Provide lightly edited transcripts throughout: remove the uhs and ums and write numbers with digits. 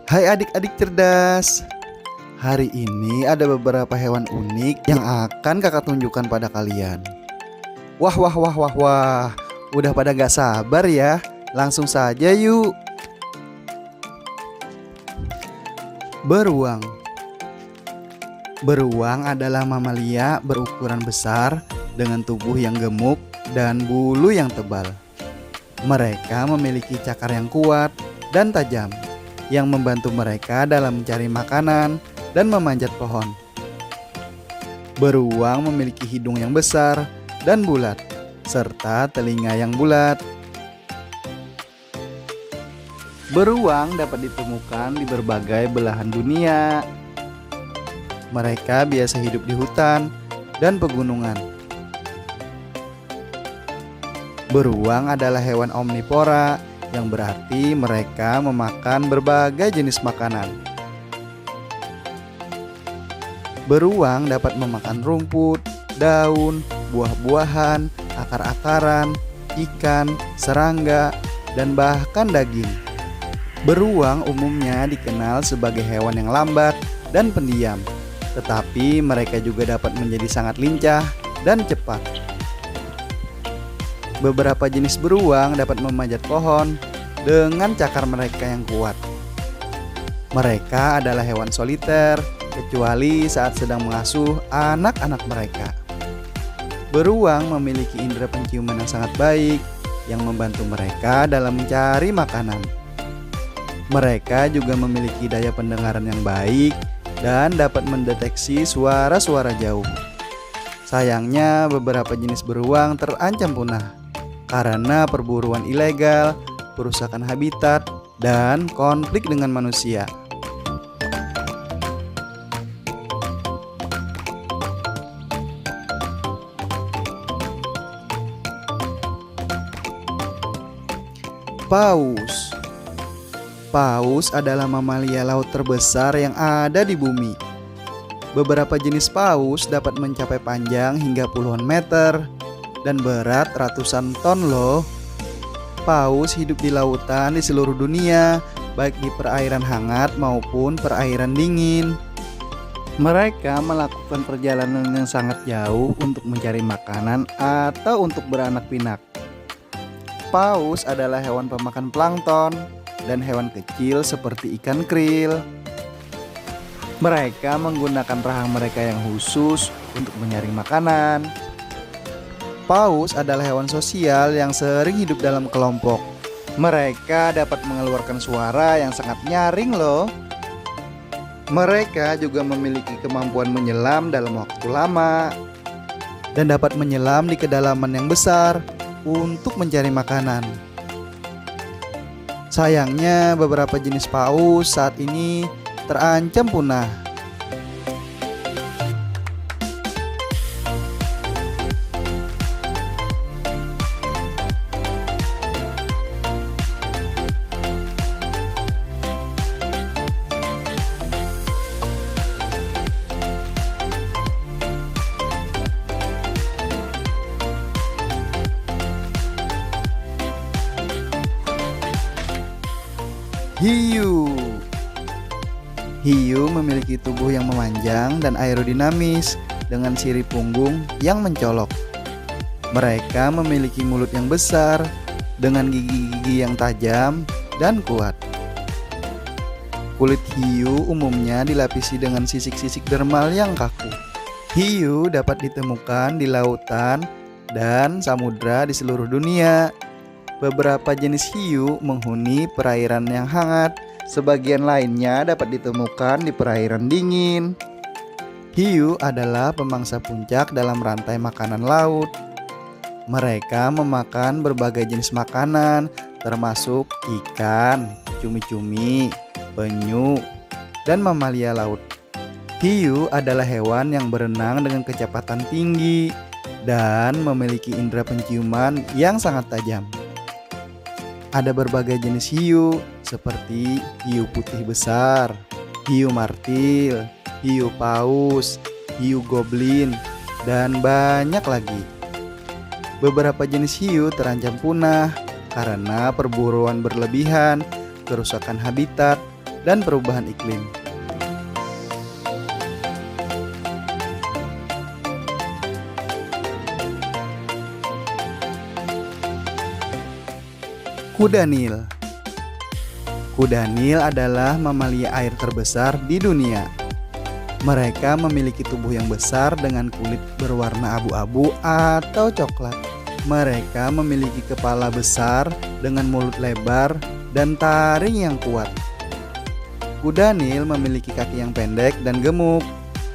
Hai adik-adik cerdas. Hari ini ada beberapa hewan unik yang akan kakak tunjukkan pada kalian. Wah wah wah wah wah. Udah pada gak sabar ya? Langsung saja yuk. Beruang. Beruang adalah mamalia berukuran besar dengan tubuh yang gemuk dan bulu yang tebal. Mereka memiliki cakar yang kuat dan tajam yang membantu mereka dalam mencari makanan dan memanjat pohon. Beruang memiliki hidung yang besar dan bulat, serta telinga yang bulat. Beruang dapat ditemukan di berbagai belahan dunia. Mereka biasa hidup di hutan dan pegunungan. Beruang adalah hewan omnivora, yang berarti mereka memakan berbagai jenis makanan. Beruang dapat memakan rumput, daun, buah-buahan, akar-akaran, ikan, serangga, dan bahkan daging. Beruang umumnya dikenal sebagai hewan yang lambat dan pendiam, tetapi mereka juga dapat menjadi sangat lincah dan cepat. Beberapa jenis beruang dapat memanjat pohon dengan cakar mereka yang kuat. Mereka adalah hewan soliter, kecuali saat sedang mengasuh anak-anak mereka. Beruang memiliki indera penciuman yang sangat baik, yang membantu mereka dalam mencari makanan. Mereka juga memiliki daya pendengaran yang baik dan dapat mendeteksi suara-suara jauh. Sayangnya, beberapa jenis beruang terancam punah karena perburuan ilegal, perusakan habitat, dan konflik dengan manusia. Paus. Paus adalah mamalia laut terbesar yang ada di bumi. Beberapa jenis paus dapat mencapai panjang hingga puluhan meter dan berat ratusan ton loh. Paus hidup di lautan di seluruh dunia, baik di perairan hangat maupun perairan dingin. Mereka melakukan perjalanan yang sangat jauh untuk mencari makanan atau untuk beranak pinak. Paus adalah hewan pemakan plankton dan hewan kecil seperti ikan krill. Mereka menggunakan rahang mereka yang khusus untuk menyaring makanan. Paus adalah hewan sosial yang sering hidup dalam kelompok. Mereka dapat mengeluarkan suara yang sangat nyaring loh. Mereka juga memiliki kemampuan menyelam dalam waktu lama dan dapat menyelam di kedalaman yang besar untuk mencari makanan. Sayangnya, beberapa jenis paus saat ini terancam punah. Hiu. Hiu memiliki tubuh yang memanjang dan aerodinamis dengan sirip punggung yang mencolok. Mereka memiliki mulut yang besar dengan gigi-gigi yang tajam dan kuat. Kulit hiu umumnya dilapisi dengan sisik-sisik dermal yang kaku. Hiu dapat ditemukan di lautan dan samudra di seluruh dunia. Beberapa jenis hiu menghuni perairan yang hangat, sebagian lainnya dapat ditemukan di perairan dingin. Hiu adalah pemangsa puncak dalam rantai makanan laut. Mereka memakan berbagai jenis makanan, termasuk ikan, cumi-cumi, penyu, dan mamalia laut. Hiu adalah hewan yang berenang dengan kecepatan tinggi dan memiliki indera penciuman yang sangat tajam. Ada berbagai jenis hiu seperti hiu putih besar, hiu martil, hiu paus, hiu goblin, dan banyak lagi. Beberapa jenis hiu terancam punah karena perburuan berlebihan, kerusakan habitat, dan perubahan iklim. Kuda Nil. Kuda Nil adalah mamalia air terbesar di dunia. Mereka memiliki tubuh yang besar dengan kulit berwarna abu-abu atau coklat. Mereka memiliki kepala besar dengan mulut lebar dan taring yang kuat. Kuda Nil memiliki kaki yang pendek dan gemuk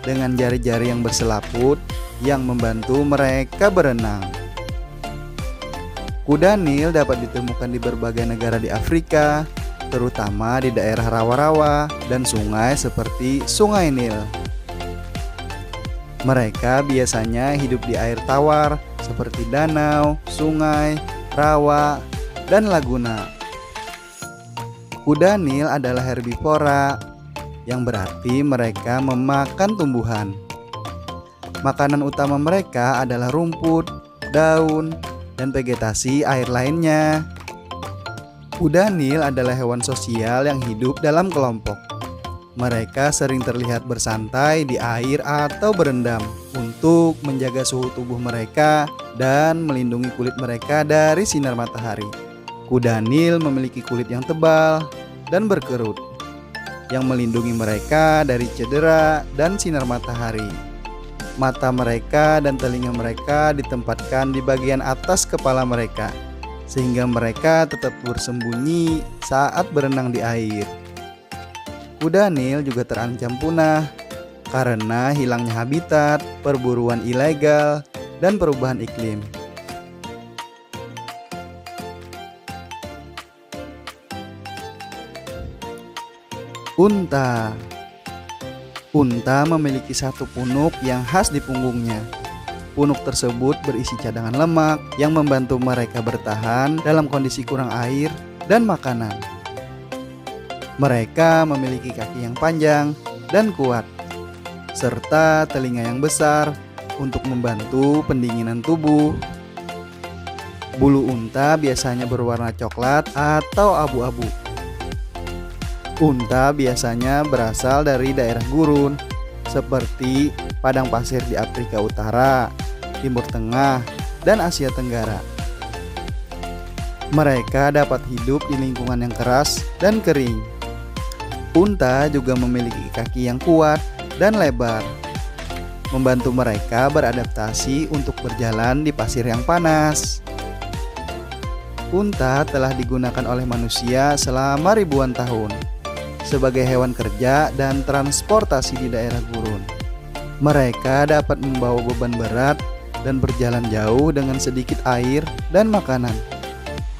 dengan jari-jari yang berselaput yang membantu mereka berenang. Kuda Nil dapat ditemukan di berbagai negara di Afrika, terutama di daerah rawa-rawa dan sungai seperti Sungai Nil. Mereka biasanya hidup di air tawar seperti danau, sungai, rawa, dan laguna. Kuda Nil adalah herbivora, yang berarti mereka memakan tumbuhan. Makanan utama mereka adalah rumput, daun, dan vegetasi air lainnya. Kuda Nil adalah hewan sosial yang hidup dalam kelompok. Mereka sering terlihat bersantai di air atau berendam untuk menjaga suhu tubuh mereka dan melindungi kulit mereka dari sinar matahari. Kuda Nil memiliki kulit yang tebal dan berkerut yang melindungi mereka dari cedera dan sinar matahari. Mata mereka dan telinga mereka ditempatkan di bagian atas kepala mereka, sehingga mereka tetap bersembunyi saat berenang di air. Kuda Nil juga terancam punah karena hilangnya habitat, perburuan ilegal, dan perubahan iklim. Unta. Unta memiliki satu punuk yang khas di punggungnya. Punuk tersebut berisi cadangan lemak yang membantu mereka bertahan dalam kondisi kurang air dan makanan. Mereka memiliki kaki yang panjang dan kuat, serta telinga yang besar untuk membantu pendinginan tubuh. Bulu unta biasanya berwarna coklat atau abu-abu. Unta biasanya berasal dari daerah gurun seperti padang pasir di Afrika Utara, Timur Tengah, dan Asia Tenggara. Mereka dapat hidup di lingkungan yang keras dan kering. Unta juga memiliki kaki yang kuat dan lebar, membantu mereka beradaptasi untuk berjalan di pasir yang panas. Unta telah digunakan oleh manusia selama ribuan tahun sebagai hewan kerja dan transportasi di daerah gurun. Mereka dapat membawa beban berat dan berjalan jauh dengan sedikit air dan makanan.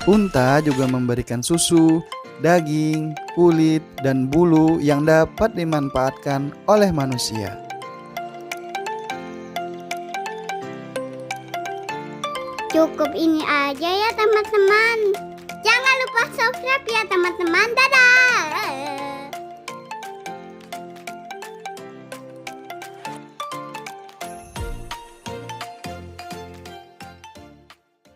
Unta juga memberikan susu, daging, kulit, dan bulu yang dapat dimanfaatkan oleh manusia. Cukup ini aja ya teman-teman. Jangan lupa subscribe ya teman-teman.